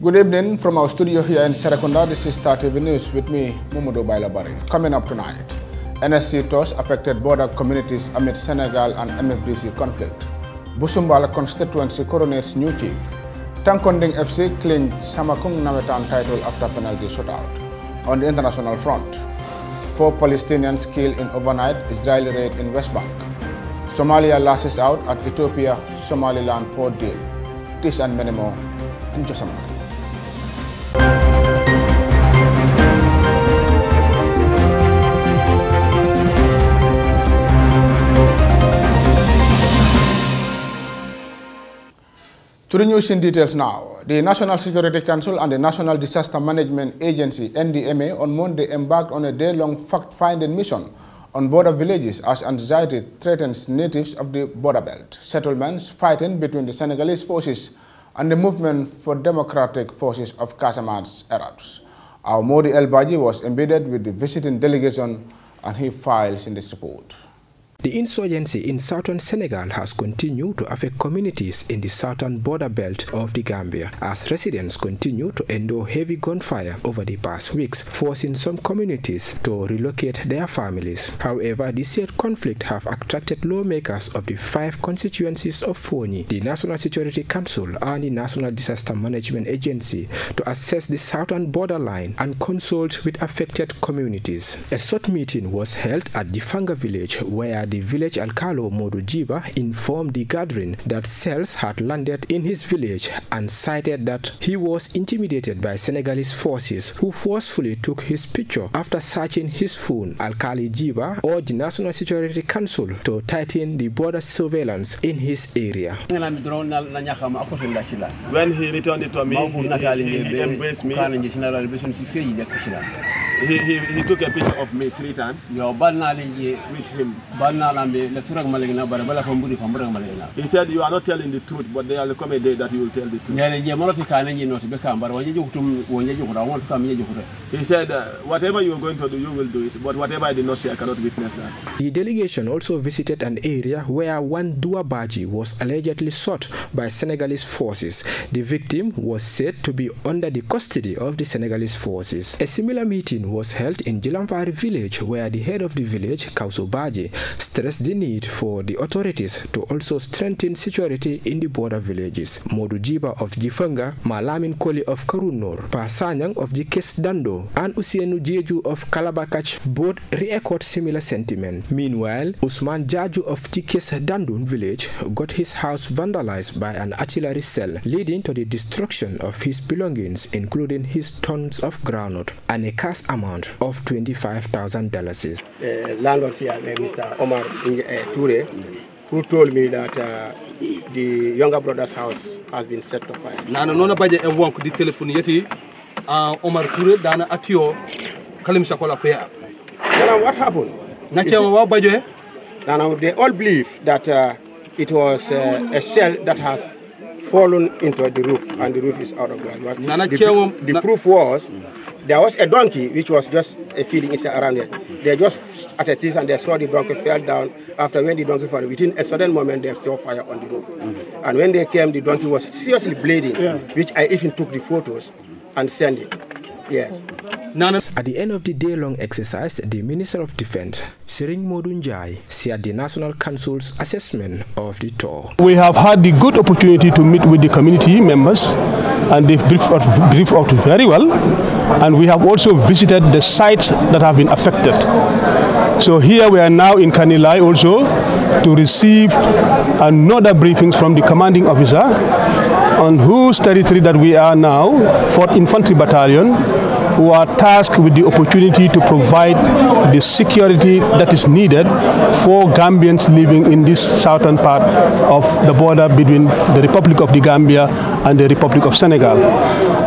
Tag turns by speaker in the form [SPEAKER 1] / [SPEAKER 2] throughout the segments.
[SPEAKER 1] Good evening from our studio here in Serekunda. This is Star TV News with me, Mumudo Bailabari. Coming up tonight, NSC toss affected border communities amid Senegal and MFDC conflict. Busumbala constituency coronates new chief. Tankonding FC clinched Samakung Nametan title after penalty shootout. On the international front, 4 Palestinians killed in overnight Israeli raid in West Bank. Somalia lashes out at Ethiopia-Somaliland port deal. This and many more in just a moment. To the news in details now, the National Security Council and the National Disaster Management Agency (NDMA) on Monday embarked on a day-long fact-finding mission on border villages as anxiety threatens natives of the border belt. Settlements fighting between the Senegalese forces and the Movement for Democratic Forces of Casamance Arabs. Our Modi El Baji was embedded with the visiting delegation and he files in this report.
[SPEAKER 2] The insurgency in southern Senegal has continued to affect communities in the southern border belt of the Gambia as residents continue to endure heavy gunfire over the past weeks, forcing some communities to relocate their families. However, the said conflict have attracted lawmakers of the 5 constituencies of Foni, the National Security Council and the National Disaster Management Agency to assess the southern borderline and consult with affected communities. A short meeting was held at the Fanga village where the village alcalo Modu Jiba informed the gathering that cells had landed in his village and cited that he was intimidated by Senegalese forces who forcefully took his picture after searching his phone. Alkali Jiba urged the National Security Council to tighten the border surveillance in his area.
[SPEAKER 3] When he returned it to me, he embraced me. He took a picture of me 3 times with him. He said, "You are not telling the truth, but there will come a day that you will tell the truth." He said, "Whatever you are going to do, you will do it, but whatever I did not say, I cannot witness that."
[SPEAKER 2] The delegation also visited an area where one Duabaji was allegedly shot by Senegalese forces. The victim was said to be under the custody of the Senegalese forces. A similar meeting was held in Jilamfari village where the head of the village, Kauso Baji, stressed the need for the authorities to also strengthen security in the border villages. Modu Jiba of Jifanga, Malamin Koli of Karunor, Pasanyang of Jikes Dando, and Usienu Jeju of Kalabakach both re-echoed similar sentiment. Meanwhile, Usman Jaju of Jikes Dandun village got his house vandalized by an artillery shell, leading to the destruction of his belongings, including his tons of groundnut and a cash amount of $25,000.
[SPEAKER 4] Landlord here, Mr. Omar Toure, who told me that the younger brother's house has been set to fire.
[SPEAKER 5] Nana baje e wonk di telephone yeti Omar Toure dana atio kalim sakola pea.
[SPEAKER 4] What happened? They all believe that it was a shell that has fallen into the roof and the roof is out of ground. The proof was there was a donkey which was just feeding inside around it. They just at a distance and they saw the donkey fell down. After when the donkey fell, within a sudden moment they saw fire on the roof. And when they came, the donkey was seriously bleeding, which I even took the photos and sent it. Yes.
[SPEAKER 2] At the end of the day-long exercise, the Minister of Defense, Sering Modunjai, shared the National Council's assessment of the tour.
[SPEAKER 6] We have had the good opportunity to meet with the community members, and they've briefed out very well. And we have also visited the sites that have been affected. So here we are now in Kanilai also to receive another briefings from the commanding officer on whose territory that we are now, 4th Infantry Battalion, who are tasked with the opportunity to provide the security that is needed for Gambians living in this southern part of the border between the Republic of the Gambia and the Republic of Senegal.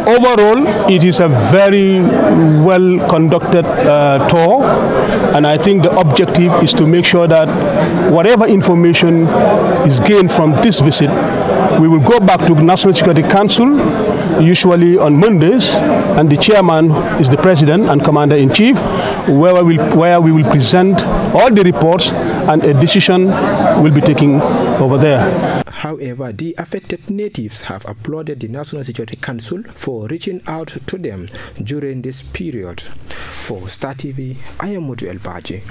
[SPEAKER 6] Overall, it is a very well conducted tour, and I think the objective is to make sure that whatever information is gained from this visit, we will go back to the National Security Council, usually on Mondays, and the chairman is the president and commander-in-chief. where we will present all the reports and a decision will be taken over there.
[SPEAKER 2] However, the affected natives have applauded the National Security Council for reaching out to them during this period. For Star TV, I am Modu El Baji.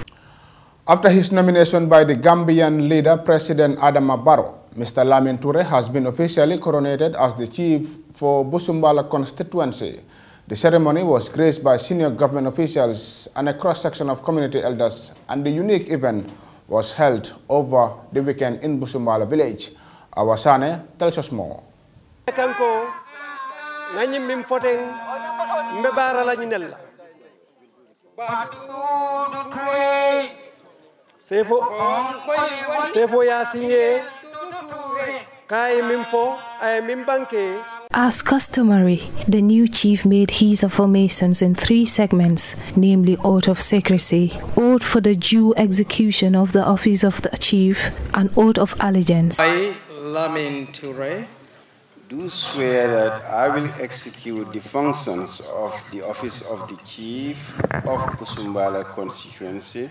[SPEAKER 1] After his nomination by the Gambian leader, President Adama Barrow, Mr. Lamin Toure has been officially coronated as the chief for Busumbala constituency. The ceremony was graced by senior government officials and a cross-section of community elders, and the unique event was held over the weekend in Busumbala village. Awasane tells us more.
[SPEAKER 7] As customary, the new chief made his affirmations in 3 segments, namely oath of secrecy, oath for the due execution of the office of the chief, and oath of allegiance.
[SPEAKER 8] I, Lamin Toure,
[SPEAKER 9] do swear that I will execute the functions of the office of the chief of Busumbala constituency.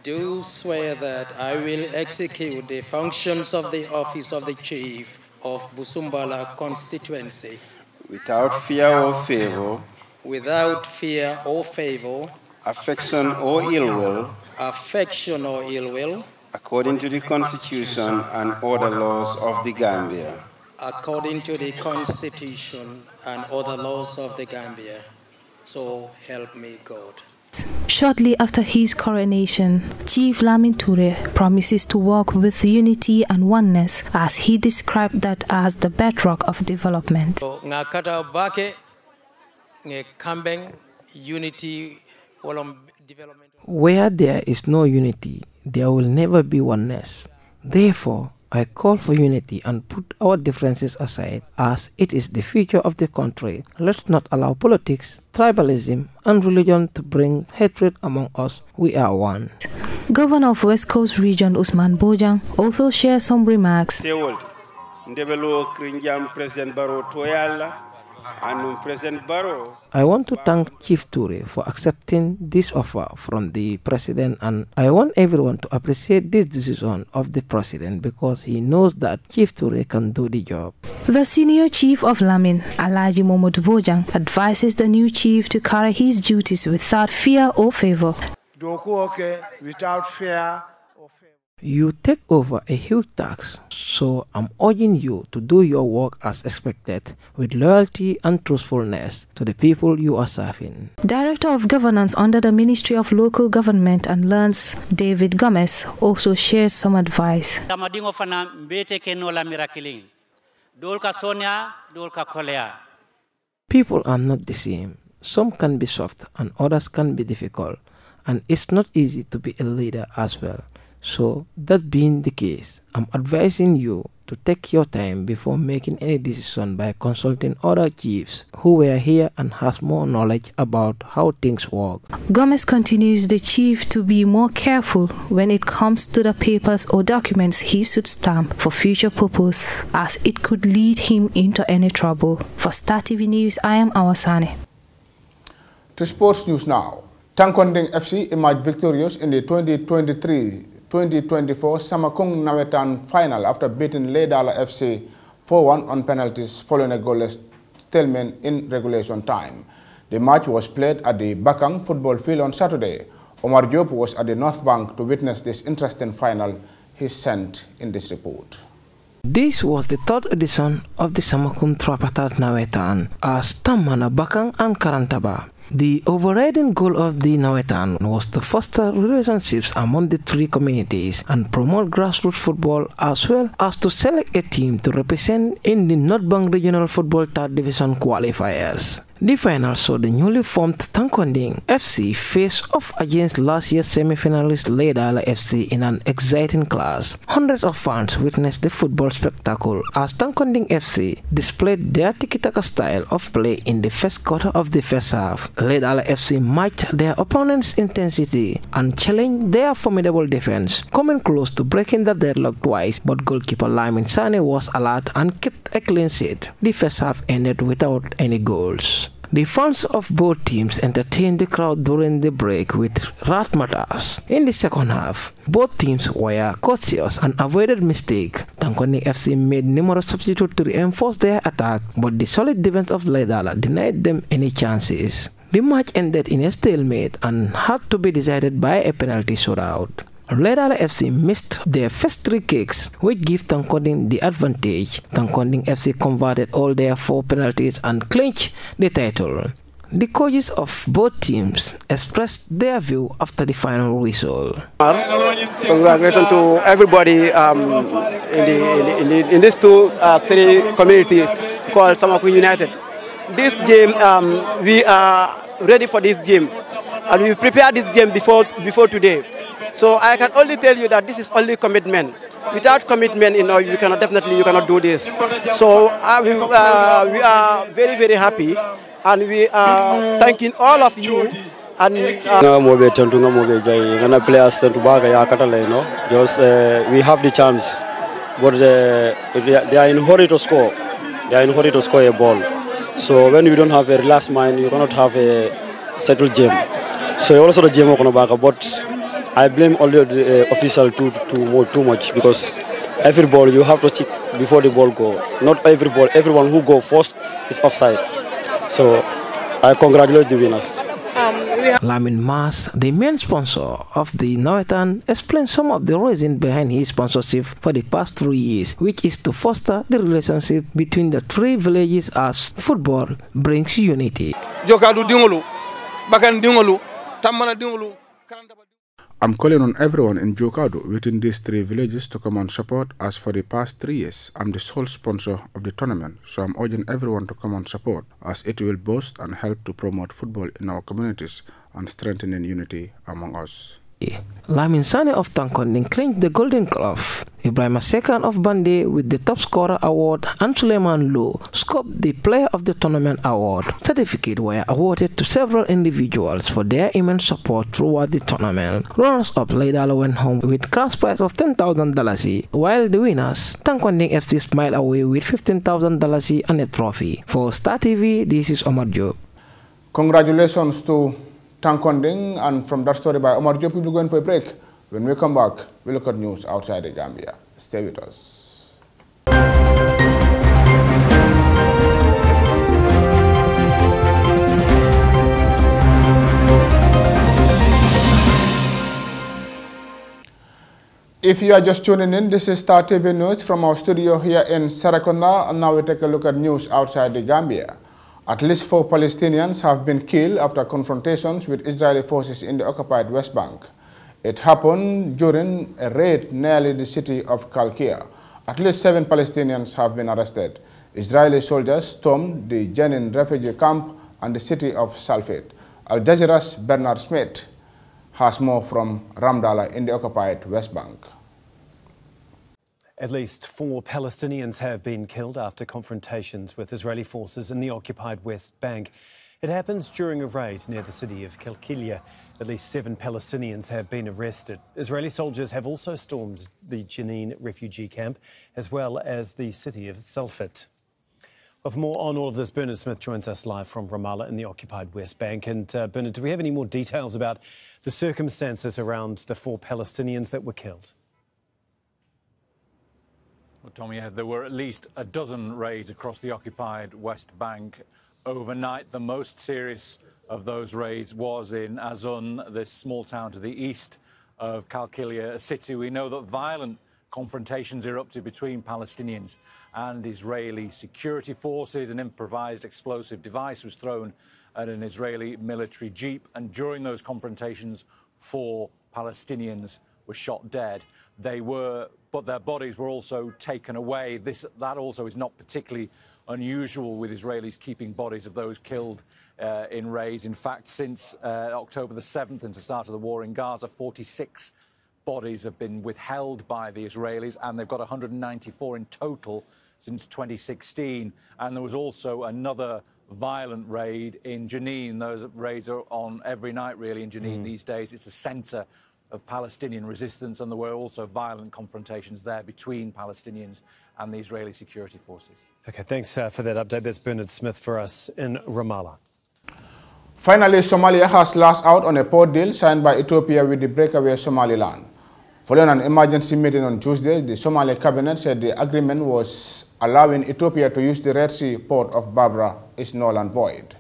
[SPEAKER 8] Do swear that I will execute the functions of the office of the chief of Busumbala constituency.
[SPEAKER 9] Without fear or favor.
[SPEAKER 8] Without fear or favor.
[SPEAKER 9] Affection or ill will.
[SPEAKER 8] Affection or ill will.
[SPEAKER 9] According to the Constitution and other laws of the Gambia.
[SPEAKER 8] According to the Constitution and other laws of the Gambia. So help me God.
[SPEAKER 7] Shortly after his coronation, Chief Lamin Toure promises to work with unity and oneness, as he described that as the bedrock of development.
[SPEAKER 10] Where there is no unity, there will never be oneness. Therefore, I call for unity and put our differences aside, as it is the future of the country. Let's not allow politics, tribalism, and religion to bring hatred among us. We are one.
[SPEAKER 7] Governor of West Coast Region Usman Bojang also shared some remarks.
[SPEAKER 10] I want to thank Chief Toure for accepting this offer from the President, and I want everyone to appreciate this decision of the President because he knows that Chief Toure can do the job.
[SPEAKER 7] The senior chief of Lamin, Alhaji Momodu Bojang, advises the new chief to carry his duties without fear or favor.
[SPEAKER 10] Without fear. You take over a huge task, so I'm urging you to do your work as expected, with loyalty and truthfulness to the people you are serving.
[SPEAKER 7] Director of Governance under the Ministry of Local Government and Lands, David Gomez, also shares some advice.
[SPEAKER 10] People are not the same. Some can be soft and others can be difficult, and it's not easy to be a leader as well. So, that being the case, I'm advising you to take your time before making any decision by consulting other chiefs who were here and has more knowledge about how things work.
[SPEAKER 7] Gomez continues the chief to be more careful when it comes to the papers or documents he should stamp for future purpose, as it could lead him into any trouble. For Star TV News, I am Awasane.
[SPEAKER 1] To sports news now. Tankonding FC emerged victorious in the 2023-2024 Samakung Nawetan final after beating Leydala FC 4-1 on penalties following a goalless stalemate in regulation time. The match was played at the Bakang football field on Saturday. Omar Diop was at the North Bank to witness this interesting final. He sent in this report.
[SPEAKER 10] This was the 3rd edition of the Samakung Trapatat Nawetan as Tamana Bakang and Karantaba. The overriding goal of the Nawetan was to foster relationships among the 3 communities and promote grassroots football, as well as to select a team to represent in the North Bank Regional Football 3rd Division qualifiers. The final saw the newly formed Tankonding FC face off against last year's semi-finalist Leydala FC in an exciting clash. Hundreds of fans witnessed the football spectacle as Tankonding FC displayed their tiki-taka style of play in the first quarter of the first half. Leydala FC matched their opponent's intensity and challenged their formidable defense, coming close to breaking the deadlock twice, but goalkeeper Lamin Sane was alert and kept a clean sheet. The first half ended without any goals. The fans of both teams entertained the crowd during the break with razzmatazz. In the second half, both teams were cautious and avoided mistakes. Tankoni FC made numerous substitutes to reinforce their attack, but the solid defense of Laidala denied them any chances. The match ended in a stalemate and had to be decided by a penalty shootout. Laidala FC missed their first 3 kicks, which gave Tankonding the advantage. Tankonding FC converted all their 4 penalties and clinched the title. The coaches of both teams expressed their view after the final whistle.
[SPEAKER 4] Congratulations to everybody in these 3 communities called Samaku United. This game, we are ready for this game, and we prepared this game before today. So I can only tell you that this is only commitment. Without commitment, you cannot do this. So we are very, very happy, and we are thanking all of you. And
[SPEAKER 11] we have the chance, but they are in hurry to score. They are in hurry to score a ball. So when you don't have a relaxed mind, you cannot have a settled game. So also the game but I blame all the official too much, because every ball you have to check before the ball go. Not every ball, everyone who go first is offside. So I congratulate the winners.
[SPEAKER 10] Lamin Mas, the main sponsor of the Nawetan, explained some of the reasons behind his sponsorship for the past 3 years, which is to foster the relationship between the 3 villages as football brings unity.
[SPEAKER 1] I'm calling on everyone in Jokado within these 3 villages to come and support, as for the past 3 years I'm the sole sponsor of the tournament, so I'm urging everyone to come and support, as it will boost and help to promote football in our communities and strengthening unity among us.
[SPEAKER 10] Lamin Sane of Tankonding clinched the Golden Glove. Ibrahim Sekan of Bande with the Top Scorer Award and Suleiman Low scooped the Player of the Tournament Award. Certificates were awarded to several individuals for their immense support throughout the tournament. Runners-up Laidala went home with cash prize of $10,000, while the winners, Tankonding FC, smiled away with $15,000 and a trophy. For Star TV, this is Omar Diop.
[SPEAKER 1] Congratulations to Tankonding, and from that story by Omar Diop, we'll be going for a break. When we come back, we look at news outside the Gambia. Stay with us. If you are just tuning in, this is Star TV News from our studio here in Serekunda, and now we take a look at news outside the Gambia. At least 4 Palestinians have been killed after confrontations with Israeli forces in the occupied West Bank. It happened during a raid near the city of Kalkia. At least 7 Palestinians have been arrested. Israeli soldiers stormed the Jenin refugee camp and the city of Salfate. Al Jazeera's Bernard Smith has more from Ramdala in the occupied West Bank.
[SPEAKER 12] At least 4 Palestinians have been killed after confrontations with Israeli forces in the occupied West Bank. It happens during a raid near the city of Kalkia. At least 7 Palestinians have been arrested. Israeli soldiers have also stormed the Jenin refugee camp, as well as the city of Salfate. Well, for more on all of this, Bernard Smith joins us live from Ramallah in the occupied West Bank. And Bernard, do we have any more details about the circumstances around the 4 Palestinians that were killed?
[SPEAKER 13] Well, Tommy, there were at least a dozen raids across the occupied West Bank overnight. The most serious of those raids was in Azun, this small town to the east of Kalkia city. We know that violent confrontations erupted between Palestinians and Israeli security forces. An improvised explosive device was thrown at an Israeli military jeep, and during those confrontations, 4 Palestinians were shot dead. But their bodies were also taken away. That also is not particularly unusual, with Israelis keeping bodies of those killed in raids. In fact, since October the 7th and the start of the war in Gaza, 46 bodies have been withheld by the Israelis, and they've got 194 in total since 2016. And there was also another violent raid in Jenin. Those raids are on every night, really, in Jenin these days. It's a centre of Palestinian resistance, and there were also violent confrontations there between Palestinians and the Israeli security forces.
[SPEAKER 12] OK, thanks for that update. That's Bernard Smith for us in Ramallah.
[SPEAKER 1] Finally, Somalia has lashed out on a port deal signed by Ethiopia with the breakaway Somaliland. Following an emergency meeting on Tuesday, the Somali cabinet said the agreement was allowing Ethiopia to use the Red Sea port of Barbara is null and void.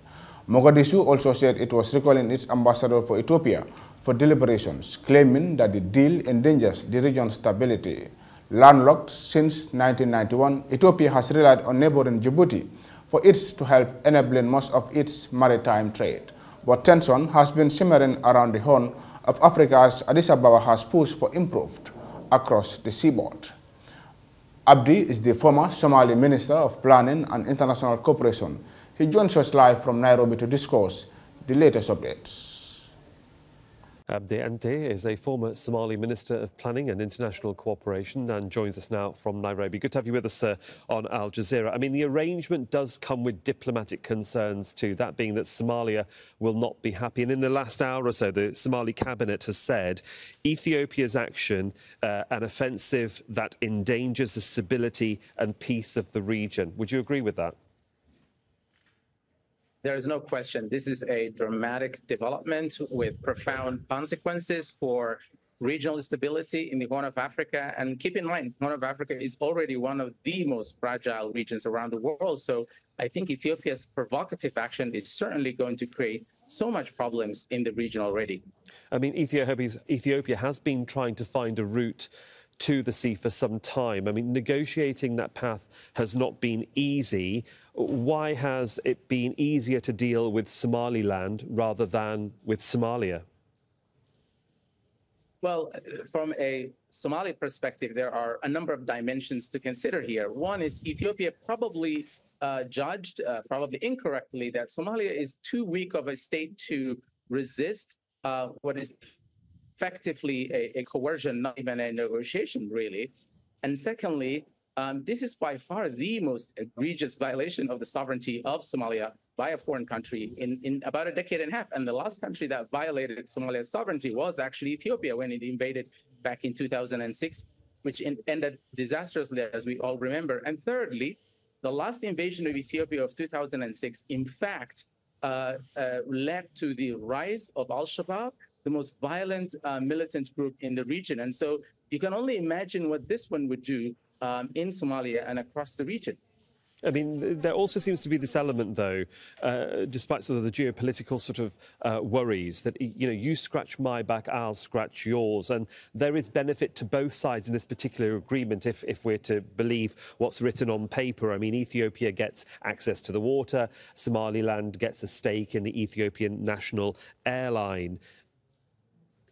[SPEAKER 1] Mogadishu also said it was recalling its ambassador for Ethiopia for deliberations, claiming that the deal endangers the region's stability. Landlocked since 1991, Ethiopia has relied on neighboring Djibouti for its to help enabling most of its maritime trade. But tension has been simmering around the Horn of Africa as Addis Ababa has pushed for improved across the seaboard. Abdi is the former Somali Minister of Planning and International Cooperation. He joins us live from Nairobi to discuss the latest updates.
[SPEAKER 14] Abdi Ante is a former Somali Minister of Planning and International Cooperation and joins us now from Nairobi. Good to have you with us, sir, on Al Jazeera. I mean, the arrangement does come with diplomatic concerns too, that being that Somalia will not be happy. And in the last hour or so, the Somali cabinet has said Ethiopia's action an offensive that endangers the stability and peace of the region. Would you agree with that?
[SPEAKER 15] There is no question. This is a dramatic development with profound consequences for regional stability in the Horn of Africa. And keep in mind, Horn of Africa is already one of the most fragile regions around the world. So I think Ethiopia's provocative action is certainly going to create so much problems in the region already.
[SPEAKER 14] I mean, Ethiopia has been trying to find a route to the sea for some time. I mean, negotiating that path has not been easy. Why has it been easier to deal with Somaliland rather than with Somalia?
[SPEAKER 15] Well, from a Somali perspective, there are a number of dimensions to consider here. One is Ethiopia probably judged, probably incorrectly, that Somalia is too weak of a state to resist what is effectively a coercion, not even a negotiation, really. And secondly, this is by far the most egregious violation of the sovereignty of Somalia by a foreign country in about a decade and a half. And the last country that violated Somalia's sovereignty was actually Ethiopia when it invaded back in 2006, which ended disastrously, as we all remember. And thirdly, the last invasion of Ethiopia of 2006, in fact, led to the rise of Al-Shabaab, the most violent militant group in the region. And so you can only imagine what this one would do in Somalia and across the region.
[SPEAKER 14] I mean, there also seems to be this element, though, despite sort of the geopolitical sort of worries, that, you know, you scratch my back, I'll scratch yours. And there is benefit to both sides in this particular agreement, if we're to believe what's written on paper. I mean, Ethiopia gets access to the water, Somaliland gets a stake in the Ethiopian national airline.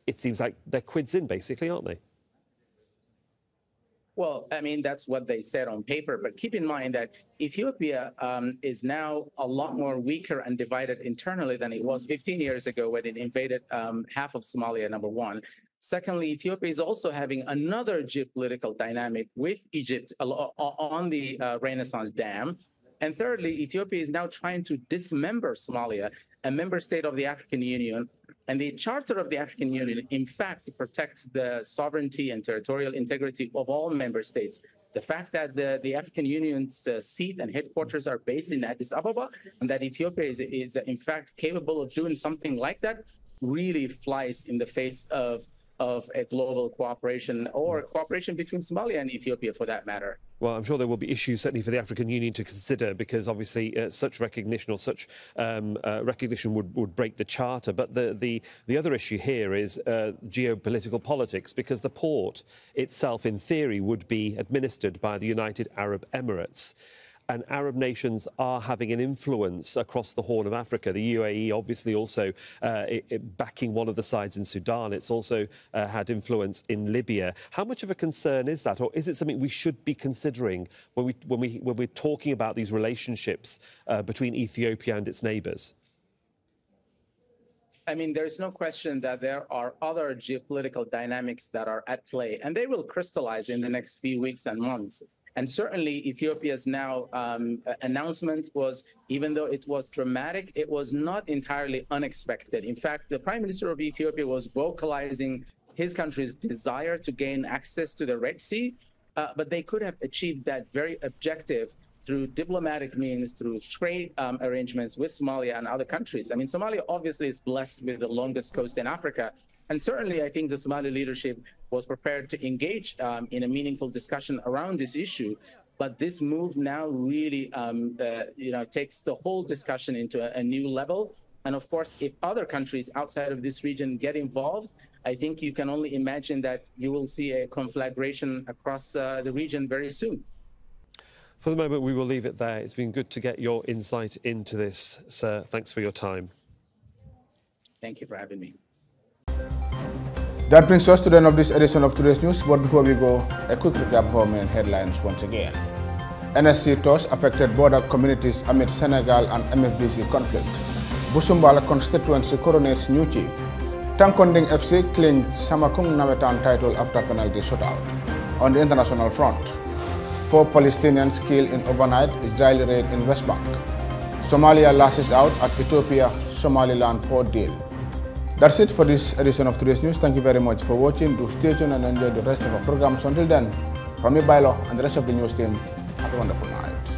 [SPEAKER 14] It seems like they're quids in, basically, aren't they?
[SPEAKER 15] Well, I mean, that's what they said on paper. But keep in mind that Ethiopia is now a lot more weaker and divided internally than it was 15 years ago when it invaded half of Somalia, number one. Secondly, Ethiopia is also having another geopolitical dynamic with Egypt on the Renaissance Dam. And thirdly, Ethiopia is now trying to dismember Somalia, a member state of the African Union. And the Charter of the African Union, in fact, protects the sovereignty and territorial integrity of all member states. The fact that the African Union's seat and headquarters are based in Addis Ababa, and that Ethiopia is in fact capable of doing something like that, really flies in the face of a global cooperation or cooperation between Somalia and Ethiopia, for that matter.
[SPEAKER 14] Well, I'm sure there will be issues, certainly for the African Union to consider, because obviously such recognition or such recognition would break the Charter. But the other issue here is geopolitical politics, because the port itself, in theory, would be administered by the United Arab Emirates. And Arab nations are having an influence across the Horn of Africa. The UAE obviously also backing one of the sides in Sudan. It's also had influence in Libya. How much of a concern is that, or is it something we should be considering when we're talking about these relationships between Ethiopia and its neighbours?
[SPEAKER 15] I mean, there's no question that there are other geopolitical dynamics that are at play, and they will crystallize in the next few weeks and months. And certainly Ethiopia's now announcement was, even though it was dramatic, it was not entirely unexpected. In fact, the Prime Minister of Ethiopia was vocalizing his country's desire to gain access to the Red Sea, but they could have achieved that very objective through diplomatic means, through trade arrangements with Somalia and other countries. I mean, Somalia obviously is blessed with the longest coast in Africa. And certainly, I think the Somali leadership was prepared to engage in a meaningful discussion around this issue. But this move now really, takes the whole discussion into a new level. And of course, if other countries outside of this region get involved, I think you can only imagine that you will see a conflagration across the region very soon.
[SPEAKER 14] For the moment, we will leave it there. It's been good to get your insight into this, sir. Thanks for your time.
[SPEAKER 15] Thank you for having me.
[SPEAKER 1] That brings us to the end of this edition of Today's News. But before we go, a quick recap of our main headlines once again. NSC toss affected border communities amid Senegal and MFBC conflict. Busumbala constituency coronates new chief. Tankonding FC clinched Samakung Nawetan title after penalty shootout. On the international front, 4 Palestinians killed in overnight Israeli raid in West Bank. Somalia lashes out at Ethiopia-Somaliland port deal. That's it for this edition of Today's News. Thank you very much for watching. Do stay tuned and enjoy the rest of our programs. Until then, from me, Bailo, and the rest of the news team, have a wonderful night.